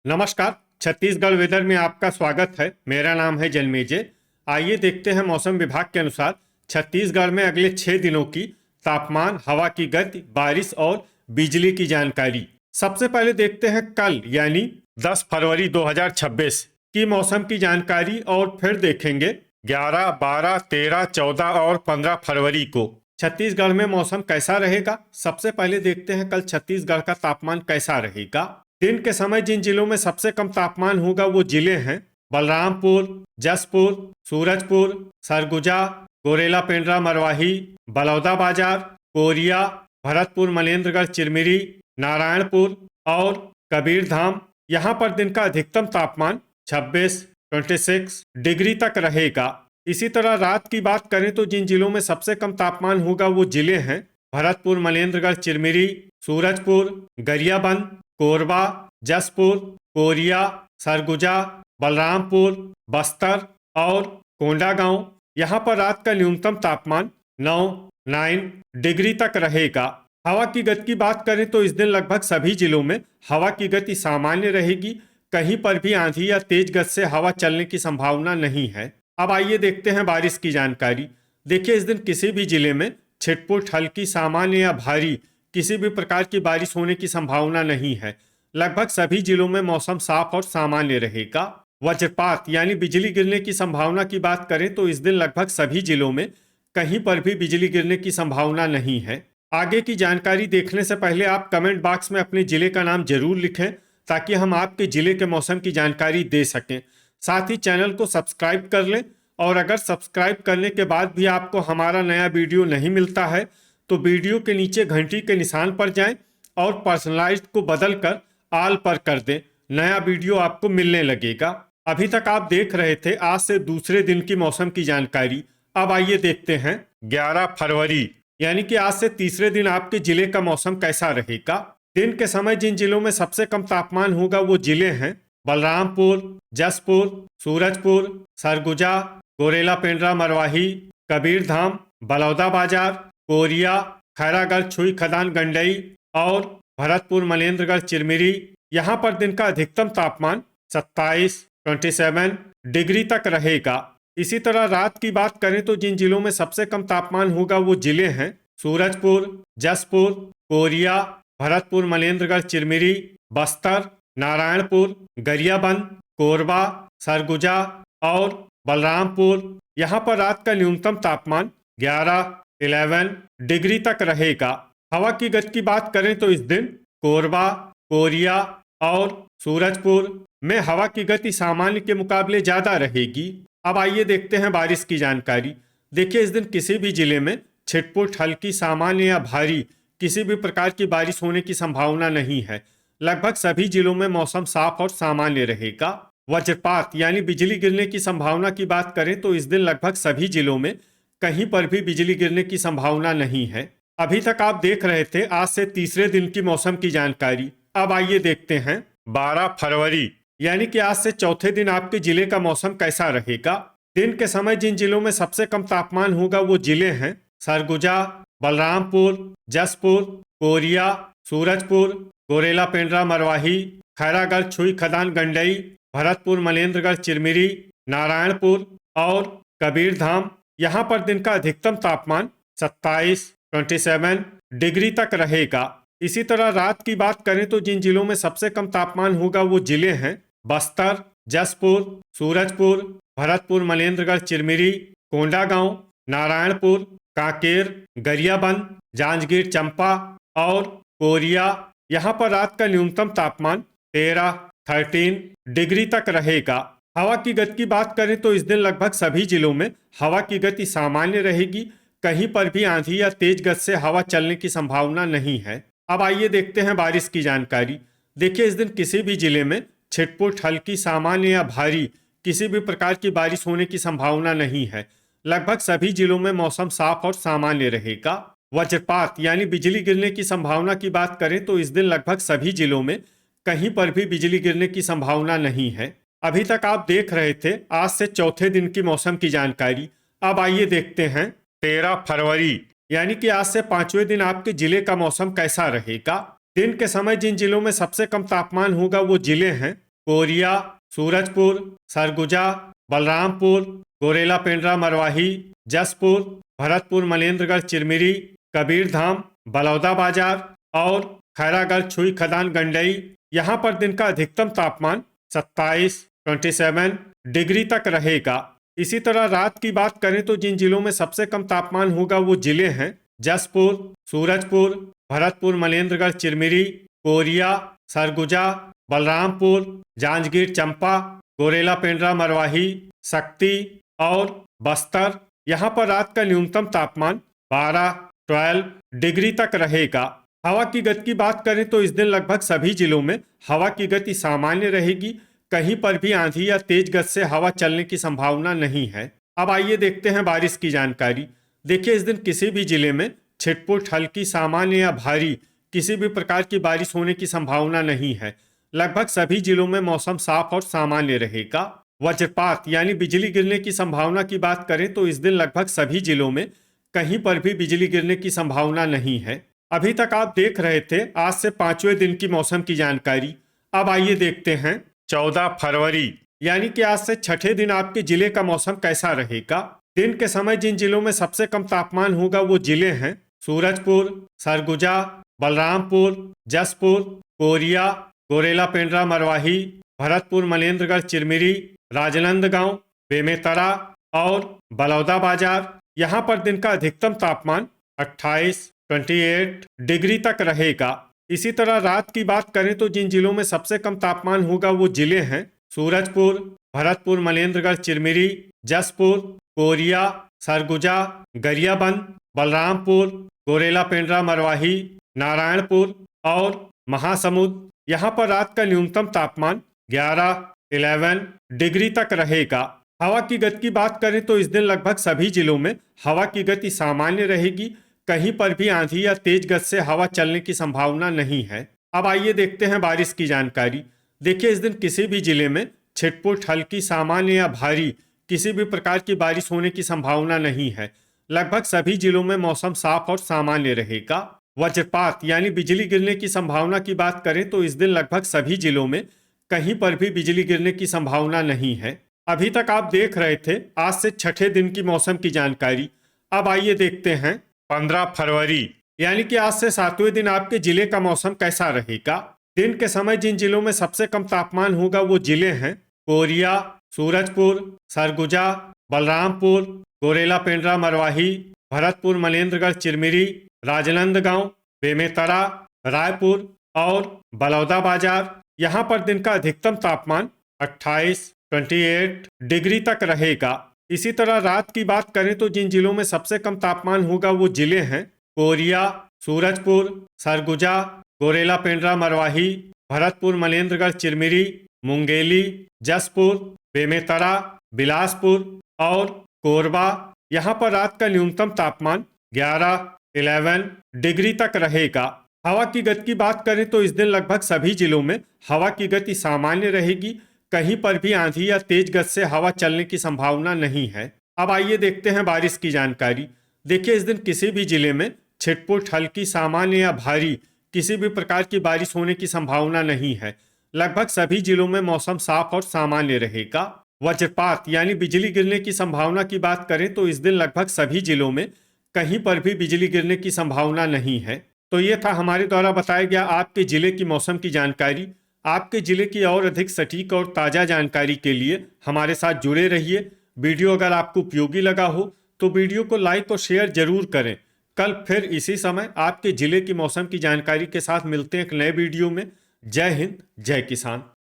नमस्कार। छत्तीसगढ़ वेदर में आपका स्वागत है। मेरा नाम है जन्मेजय। आइए देखते हैं मौसम विभाग के अनुसार छत्तीसगढ़ में अगले 6 दिनों की तापमान, हवा की गति, बारिश और बिजली की जानकारी। सबसे पहले देखते हैं कल यानी 10 फरवरी 2026 की मौसम की जानकारी और फिर देखेंगे 11, 12, 13, 14 और 15 फरवरी को छत्तीसगढ़ में मौसम कैसा रहेगा। सबसे पहले देखते हैं कल छत्तीसगढ़ का तापमान कैसा रहेगा। दिन के समय जिन जिलों में सबसे कम तापमान होगा वो जिले हैं बलरामपुर, जसपुर, सूरजपुर, सरगुजा, गोरेला पेंड्रा मरवाही, बलौदाबाजार, कोरिया, भरतपुर, मनेन्द्रगढ़, चिरमिरी, नारायणपुर और कबीरधाम। यहाँ पर दिन का अधिकतम तापमान 26 डिग्री तक रहेगा। इसी तरह रात की बात करें तो जिन जिलों में सबसे कम तापमान होगा वो जिले हैं भरतपुर, मनेन्द्रगढ़, चिरमिरी, सूरजपुर, गरियाबंद, कोरबा, जसपुर, कोरिया, सरगुजा, बलरामपुर, बस्तर और कोंडागांव। यहाँ पर रात का न्यूनतम तापमान 9 डिग्री तक रहेगा। हवा की गति की बात करें तो इस दिन लगभग सभी जिलों में हवा की गति सामान्य रहेगी। कहीं पर भी आंधी या तेज गति से हवा चलने की संभावना नहीं है। अब आइए देखते हैं बारिश की जानकारी। देखिए, इस दिन किसी भी जिले में छिटपुट, हल्की, सामान्य या भारी किसी भी प्रकार की बारिश होने की संभावना नहीं है। लगभग सभी जिलों में मौसम साफ और सामान्य रहेगा। वज्रपात यानी बिजली गिरने की संभावना की बात करें तो इस दिन लगभग सभी जिलों में कहीं पर भी बिजली गिरने की संभावना नहीं है। आगे की जानकारी देखने से पहले आप कमेंट बॉक्स में अपने जिले का नाम जरूर लिखें ताकि हम आपके जिले के मौसम की जानकारी दे सकें। साथ ही चैनल को सब्सक्राइब कर लें और अगर सब्सक्राइब करने के बाद भी आपको हमारा नया वीडियो नहीं मिलता है तो वीडियो के नीचे घंटी के निशान पर जाएं और पर्सनलाइज्ड को बदलकर ऑल पर कर दें। नया वीडियो आपको मिलने लगेगा। अभी तक आप देख रहे थे आज से दूसरे दिन की मौसम की जानकारी। अब आइए देखते हैं 11 फरवरी यानी कि आज से तीसरे दिन आपके जिले का मौसम कैसा रहेगा। दिन के समय जिन जिलों में सबसे कम तापमान होगा वो जिले हैं बलरामपुर, जसपुर, सूरजपुर, सरगुजा, गोरेला पेंड्रा मरवाही, कबीरधाम, बलौदाबाजार, कोरिया, खैरागढ़, छुई खदान, गंडई और भरतपुर, मनेन्द्रगढ़, चिरमिरी। यहाँ पर दिन का अधिकतम तापमान 27 डिग्री तक रहेगा। इसी तरह रात की बात करें तो जिन जिलों में सबसे कम तापमान होगा वो जिले हैं सूरजपुर, जसपुर, कोरिया, भरतपुर, मनेन्द्रगढ़, चिरमिरी, बस्तर, नारायणपुर, गरियाबंद, कोरबा, सरगुजा और बलरामपुर। यहाँ पर रात का न्यूनतम तापमान 11 डिग्री तक रहेगा। हवा की गति की बात करें तो इस दिन कोरबा, कोरिया और सूरजपुर में हवा की गति सामान्य के मुकाबले ज्यादा रहेगी। अब आइए देखते हैं बारिश की जानकारी। देखिए, इस दिन किसी भी जिले में छिटपुट, हल्की, सामान्य या भारी किसी भी प्रकार की बारिश होने की संभावना नहीं है। लगभग सभी जिलों में मौसम साफ और सामान्य रहेगा। वज्रपात यानी बिजली गिरने की संभावना की बात करें तो इस दिन लगभग सभी जिलों में कहीं पर भी बिजली गिरने की संभावना नहीं है। अभी तक आप देख रहे थे आज से तीसरे दिन की मौसम की जानकारी। अब आइए देखते हैं 12 फरवरी यानी कि आज से चौथे दिन आपके जिले का मौसम कैसा रहेगा। दिन के समय जिन जिलों में सबसे कम तापमान होगा वो जिले हैं सरगुजा, बलरामपुर, जसपुर, कोरिया, सूरजपुर, गोरेला पेंड्रा मरवाही, खैरागढ़, छुई खदान, गंडई, भरतपुर, मनेन्द्रगढ़, चिरमिरी, नारायणपुर और कबीरधाम। यहाँ पर दिन का अधिकतम तापमान 27 डिग्री तक रहेगा। इसी तरह रात की बात करें तो जिन जिलों में सबसे कम तापमान होगा वो जिले हैं बस्तर, जसपुर, सूरजपुर, भरतपुर, मनेन्द्रगढ़, चिरमिरी, कोंडागांव, नारायणपुर, कांकेर, गरियाबंद, जांजगीर चंपा और कोरिया। यहाँ पर रात का न्यूनतम तापमान 13 डिग्री तक रहेगा। हवा की गति की बात करें तो इस दिन लगभग सभी जिलों में हवा की गति सामान्य रहेगी। कहीं पर भी आंधी या तेज गति से हवा चलने की संभावना नहीं है। अब आइए देखते हैं बारिश की जानकारी। देखिए, इस दिन किसी भी जिले में छिटपुट, हल्की, सामान्य या भारी किसी भी प्रकार की बारिश होने की संभावना नहीं है। लगभग सभी जिलों में मौसम साफ और सामान्य रहेगा। वज्रपात यानी बिजली गिरने की संभावना की बात करें तो इस दिन लगभग सभी जिलों में कहीं पर भी बिजली गिरने की संभावना नहीं है। अभी तक आप देख रहे थे आज से चौथे दिन की मौसम की जानकारी। अब आइए देखते हैं 13 फरवरी यानी कि आज से पांचवें दिन आपके जिले का मौसम कैसा रहेगा। दिन के समय जिन जिलों में सबसे कम तापमान होगा वो जिले हैं कोरिया, सूरजपुर, सरगुजा, बलरामपुर, गोरेला पेंड्रा मरवाही, जसपुर, भरतपुर मनेन्द्रगढ़ चिरमिरी, कबीरधाम, बलौदा बाजार और खैरागढ़ छुई खदान गंडई। यहाँ पर दिन का अधिकतम तापमान 27 डिग्री तक रहेगा। इसी तरह रात की बात करें तो जिन जिलों में सबसे कम तापमान होगा वो जिले हैं जसपुर, सूरजपुर, भरतपुर मनेन्द्रगढ़ चिरमिरी, कोरिया, सरगुजा, बलरामपुर, जांजगीर चंपा, गोरेला पेंड्रा मरवाही, शक्ति और बस्तर। यहाँ पर रात का न्यूनतम तापमान 12 डिग्री तक रहेगा। हवा की गति की बात करें तो इस दिन लगभग सभी जिलों में हवा की गति सामान्य रहेगी। कहीं पर भी आंधी या तेज गति से हवा चलने की संभावना नहीं है। अब आइए देखते हैं बारिश की जानकारी। देखिए, इस दिन किसी भी जिले में छिटपुट, हल्की, सामान्य या भारी किसी भी प्रकार की बारिश होने की संभावना नहीं है। लगभग सभी जिलों में मौसम साफ और सामान्य रहेगा। वज्रपात यानी बिजली गिरने की संभावना की बात करें तो इस दिन लगभग सभी जिलों में कहीं पर भी बिजली गिरने की संभावना नहीं है। अभी तक आप देख रहे थे आज से 5वें दिन की मौसम की जानकारी। अब आइए देखते हैं 14 फरवरी यानी कि आज से 6ठे दिन आपके जिले का मौसम कैसा रहेगा। दिन के समय जिन जिलों में सबसे कम तापमान होगा वो जिले हैं सूरजपुर, सरगुजा, बलरामपुर, जसपुर, कोरिया, गोरेला पेंड्रा मरवाही, भरतपुर मनेन्द्रगढ़ चिरमिरी, राजनांदगांव, बेमेतरा और बलौदा बाजार। यहाँ पर दिन का अधिकतम तापमान 28 डिग्री तक रहेगा। इसी तरह रात की बात करें तो जिन जिलों में सबसे कम तापमान होगा वो जिले हैं सूरजपुर, भरतपुर मनेन्द्रगढ़ चिरमिरी, जसपुर, कोरिया, सरगुजा, गरियाबंद, बलरामपुर, गोरेला पेंड्रा मरवाही, नारायणपुर और महासमुंद। यहाँ पर रात का न्यूनतम तापमान 11 डिग्री तक रहेगा। हवा की गति की बात करें तो इस दिन लगभग सभी जिलों में हवा की गति सामान्य रहेगी। कहीं पर भी आंधी या तेज गति से हवा चलने की संभावना नहीं है। अब आइए देखते हैं बारिश की जानकारी। देखिए, इस दिन किसी भी जिले में छिटपुट, हल्की, सामान्य या भारी किसी भी प्रकार की बारिश होने की संभावना नहीं है। लगभग सभी जिलों में मौसम साफ और सामान्य रहेगा। वज्रपात यानी बिजली गिरने की संभावना की बात करें तो इस दिन लगभग सभी जिलों में कहीं पर भी बिजली गिरने की संभावना नहीं है। अभी तक आप देख रहे थे आज से 6ठे दिन की मौसम की जानकारी। अब आइए देखते हैं 15 फरवरी यानी कि आज से 7वें दिन आपके जिले का मौसम कैसा रहेगा। दिन के समय जिन जिलों में सबसे कम तापमान होगा वो जिले हैं कोरिया, सूरजपुर, सरगुजा, बलरामपुर, गोरेला पेंड्रा मरवाही, भरतपुर मनेन्द्रगढ़ चिरमिरी, राजनांदगांव, बेमेतरा, रायपुर और बलौदा बाजार। यहाँ पर दिन का अधिकतम तापमान 28 डिग्री तक रहेगा। इसी तरह रात की बात करें तो जिन जिलों में सबसे कम तापमान होगा वो जिले हैं कोरिया, सूरजपुर, सरगुजा, गोरेला पेंड्रा मरवाही, भरतपुर मनेन्द्रगढ़ चिरमिरी, मुंगेली, जसपुर, बेमेतरा, बिलासपुर और कोरबा। यहाँ पर रात का न्यूनतम तापमान 11 डिग्री तक रहेगा। हवा की गति की बात करें तो इस दिन लगभग सभी जिलों में हवा की गति सामान्य रहेगी। कहीं पर भी आंधी या तेज गति से हवा चलने की संभावना नहीं है। अब आइए देखते हैं बारिश की जानकारी। देखिए, इस दिन किसी भी जिले में छिटपुट, हल्की, सामान्य या भारी किसी भी प्रकार की बारिश होने की संभावना नहीं है। लगभग सभी जिलों में मौसम साफ और सामान्य रहेगा। वज्रपात यानी बिजली गिरने की संभावना की बात करें तो इस दिन लगभग सभी जिलों में कहीं पर भी बिजली गिरने की संभावना नहीं है। तो ये था हमारे द्वारा बताया गया आपके जिले की मौसम की जानकारी। आपके जिले की और अधिक सटीक और ताज़ा जानकारी के लिए हमारे साथ जुड़े रहिए। वीडियो अगर आपको उपयोगी लगा हो तो वीडियो को लाइक और शेयर जरूर करें। कल फिर इसी समय आपके जिले की मौसम की जानकारी के साथ मिलते हैं एक नए वीडियो में। जय हिंद, जय किसान।